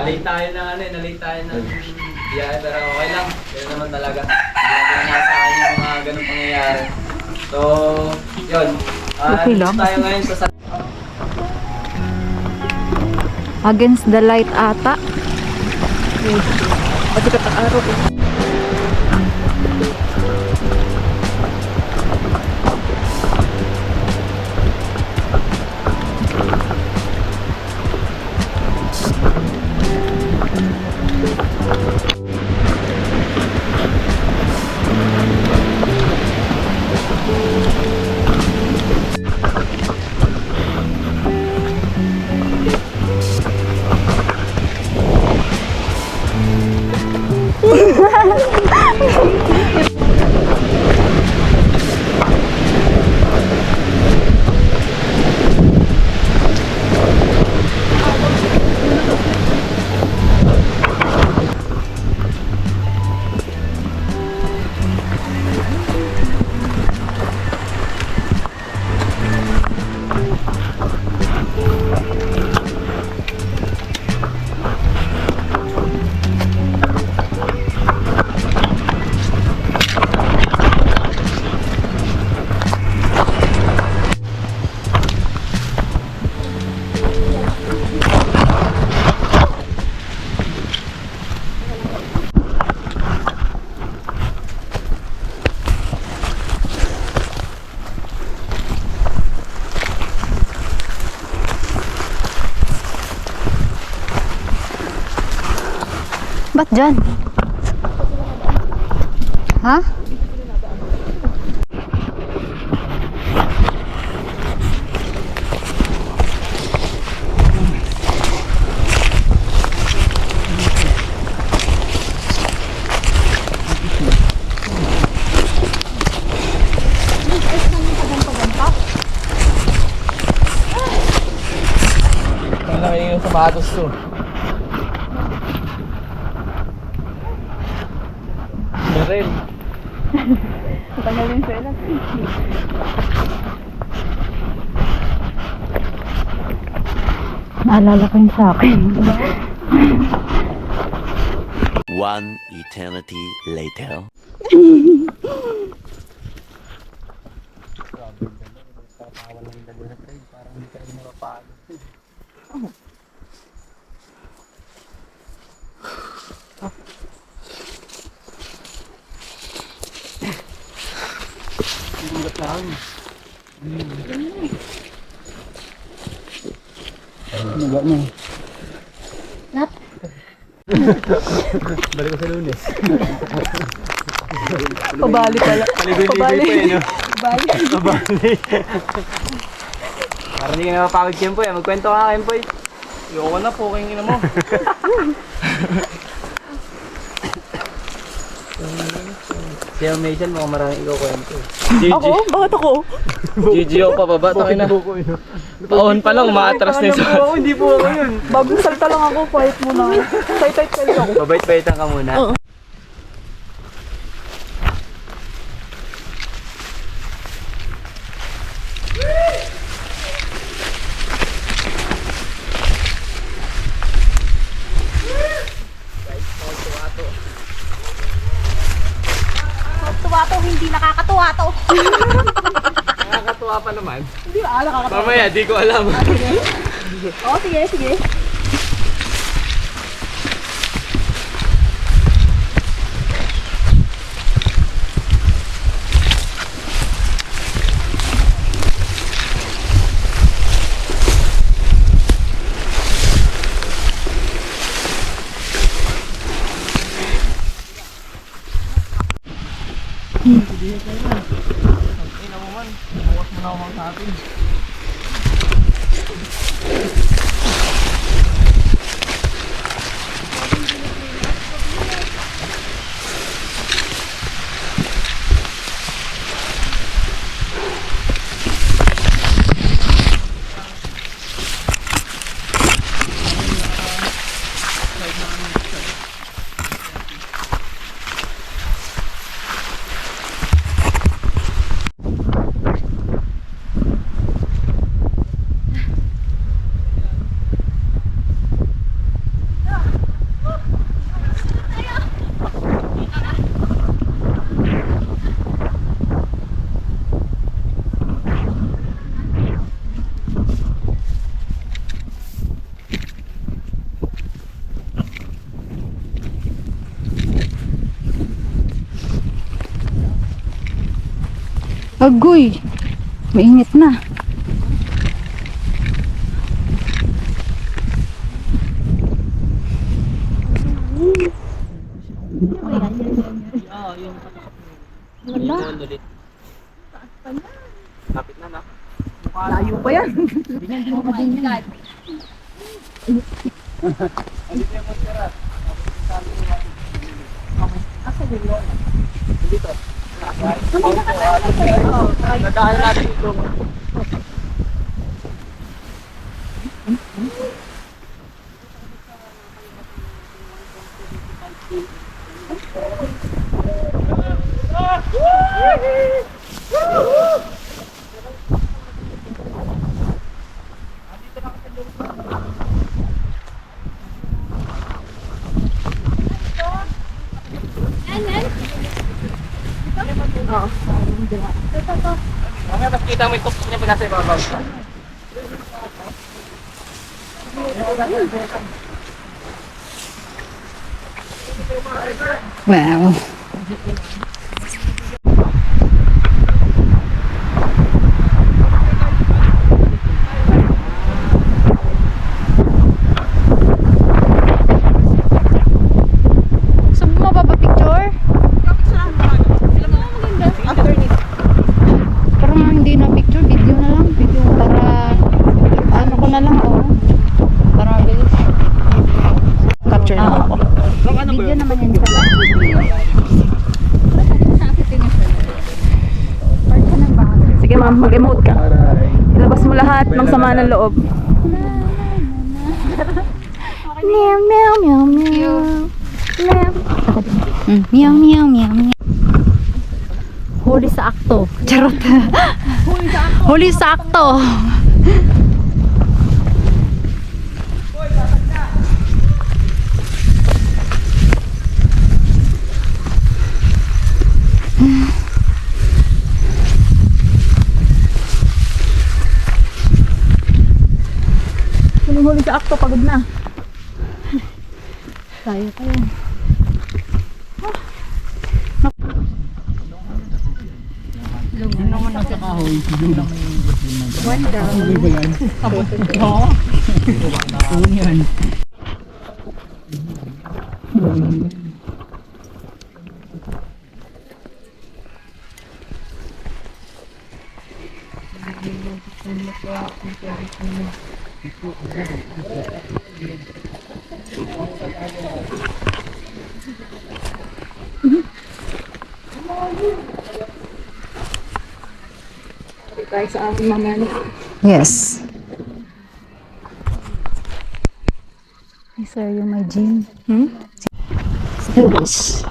Nalate tayo ng nalate tayo ng biyahe pero okay lang. Ganun naman talaga. Hindi natin inaasahan yung mga ganun pangyayari. So, yun. Okay lang. Tayo ngayon sa Against the light ata. Kasi kata-araw ko. Ba't dyan? Ha? Malaki yung sapatos to. Rin. Tagal yung sela. Naalala ko yung sa akin. One eternity later. Naga na. Nat? Balik ko sa Lunes. Pabali pala. Paligoy-ligoy pa yun, no? Pabali. Pabali. Parang hindi ka napapagod, Kempoy. Magkwento ka, Kempoy. Ayoko na po, kayong ina mo. Siya Mason, mga maraming ikaw kwento. Ako? Bakit ako? GGO pa baba, takin na. Paon pa lang, maatras na yun. Hindi po ako yun. Bagong salta lang ako, quiet muna. Tight kayo ako. Babait-baitan ka muna. Oo. Tuwa to, hindi nakakatuwa to. Nakakatuwa pa naman. Hindi ba nakakatuwa? Mamaya, di ko alam. Oo, sige, sige. Ina mo man, bukas mo na ako sa atin. Agoy, mainit na. Wala. Kapit na na. Layo pa yan. Oh my God. Nagdaan natin ito. Mamaya mas kita mo yung tuktok niya pinasa ibabaw. Wow. Gusto mo mapapicture? Parang hindi na picture, video na lang. Video para ano ko na lang, oh. Para bilis. Capture na ako. Video naman yan sa Sige ma'am, mag-emote ka. Ilabas mo lahat ng sama ng loob. meow meow meow meow. Meow meow meow meow. Huli sa akto. Charot. Huli sa akto. Huli sa akto, pagod na. Tayo pa yan. Tayo sa aking mamani. Yes. I saw you my gym. Let's do this.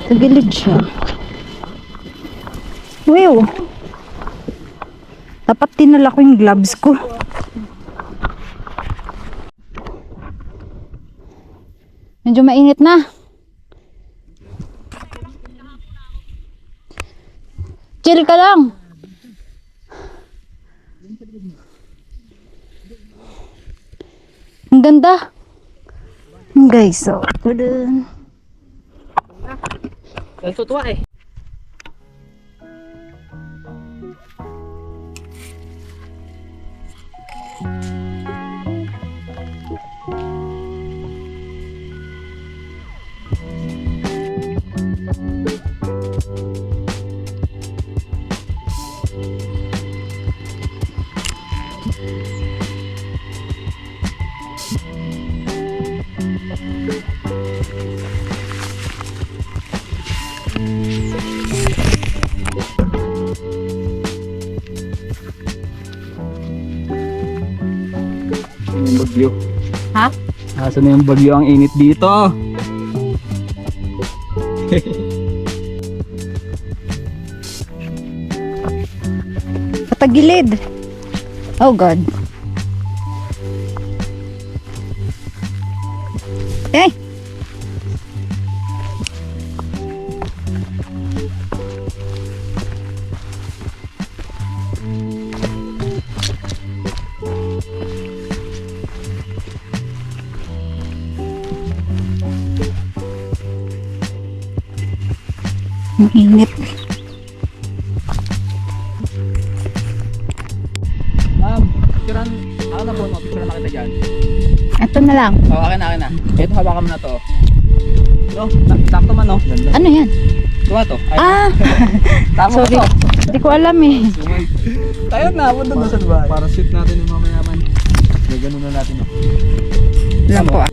Sa gilid siya. Wow! Dapat tinala ko yung gloves ko. Medyo mainit na. Chill ka lang. Ang ganda. Guys, so ito dun. Tutuwa eh. Yung bagyo. Ha? Asa na yung bagyo, ang init dito. Patagilid. Oh God. Eh! Ang init. Ma'am, picturean. Ako na po, picturean na kita dyan. Ito na lang. Oo, akin na. Ito, hawakan mo na to. No, sakto man, no? Ganda. Ano yan? Tuwa to. Ay, Ah! tama Sorry. to. Hindi ko alam eh. Tayo na, punta doon sa Dubai. Para shoot natin yung mamayaman. Gano'n na natin, no? Alam ko ah.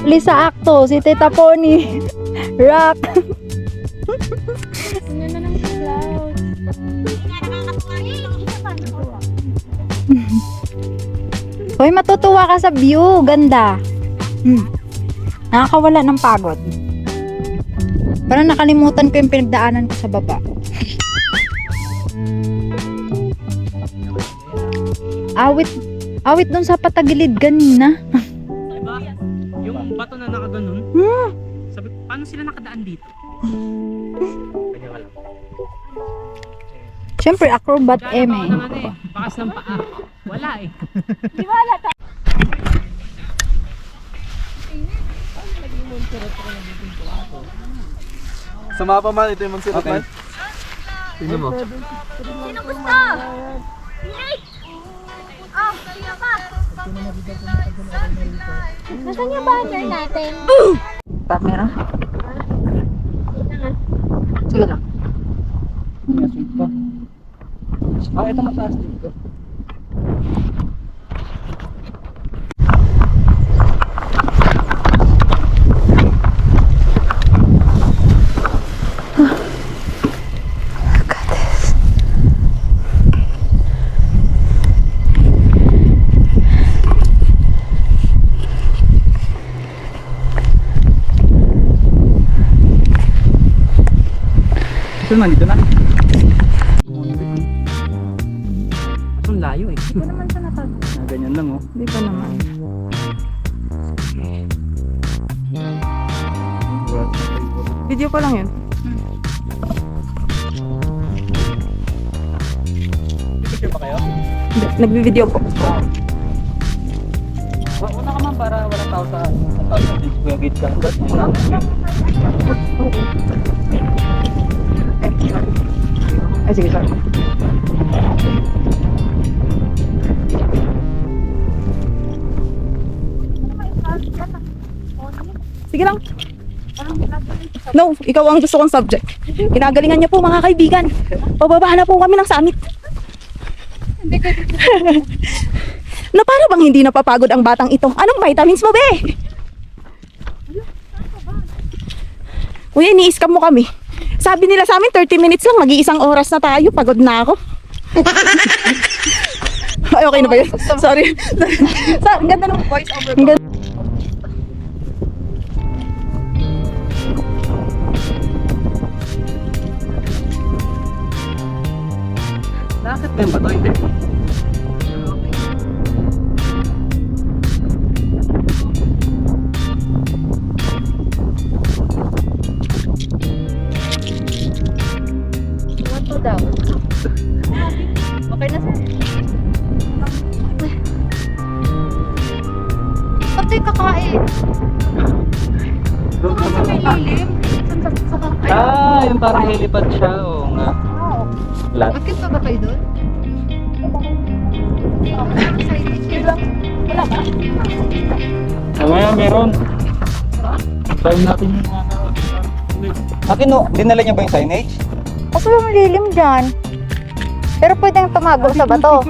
Lisa Acto, si Tita Pony. Rock. Ang ganda ng clouds. Hoy, matutuwa ka sa view. Ganda. Nakakawala ng pagod. Parang nakalimutan ko yung pinagdaanan ko sa baba. Awit dun sa patagilid kanina. Diba? Yung bato na nakaganon. Sabi, paano sila nakadaan dito? Siyempre, acrobat eh. Baka naman eh. Bakas ng paa. Wala eh. Sa mapa man, ito yung Montserrat man. Tingnan mo. Sino gusto? Nick! Oh, kaya ka. Nasaan yung banner natin? Camera. Sige lang. Ah, ito mataas dito. Ito man, dito na. Ang layo eh. Hindi ko naman siya natag. Ah, ganyan lang, oh. Hindi pa naman. Video pa lang yun. Picture pa kayo? Hindi, nagbi-video po. Una ka man para walang tao sa Kuya Gate ka. Ay, sige, sorry. Sige lang. No, ikaw ang gusto kong subject. Ginagalingan niya po mga kaibigan. Pababa na po kami ng summit. Na para bang hindi napapagod ang batang ito? Anong vitamins mo, be? Kuya, ini-scam mo kami. Sabi nila sa amin 30 minutes lang, mag-iisang oras na tayo. Pagod na ako. Ay, okay na ba yun? Sorry. Ang ganda ng voice over ko. Bakit ba yung bato? Hindi. What to daw? Okay na sir. Ba't yung kakain? Ah, yung parang helipad siya. Oo nga. Lahat. Bakit pa ba kayo doon? Wala ba? Mamaya meron. Try natin yung Akin no, dinala niya ba yung signage? Kaso yung lilim dyan. Pero pwedeng tumagol sa bato.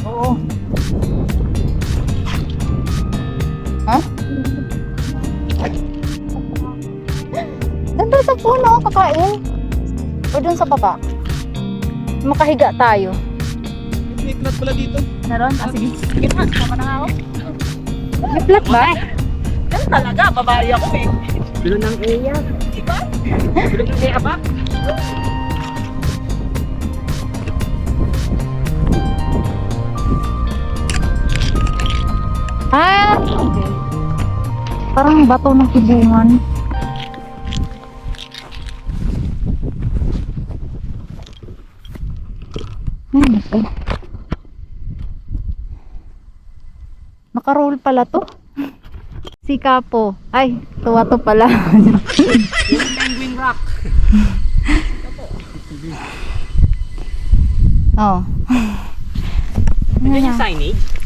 Oo. Ha? Doon sa puno, kakain. O doon sa baba. Makahiga tayo. May plat pala dito. Meron? Ah, sige. Sige na, sama na ako. May plat ba? Yan talaga, babae ako eh. Bilo ng Eya. Diba? Bilo ng Eya ba? Ah, okay. Parang bato ng tibungan. Ay, naku. Nakaroll pala to. Si Kapo. Ay, tuwa to pala. Penguin Rock. Oh. Nandiyan yung signage.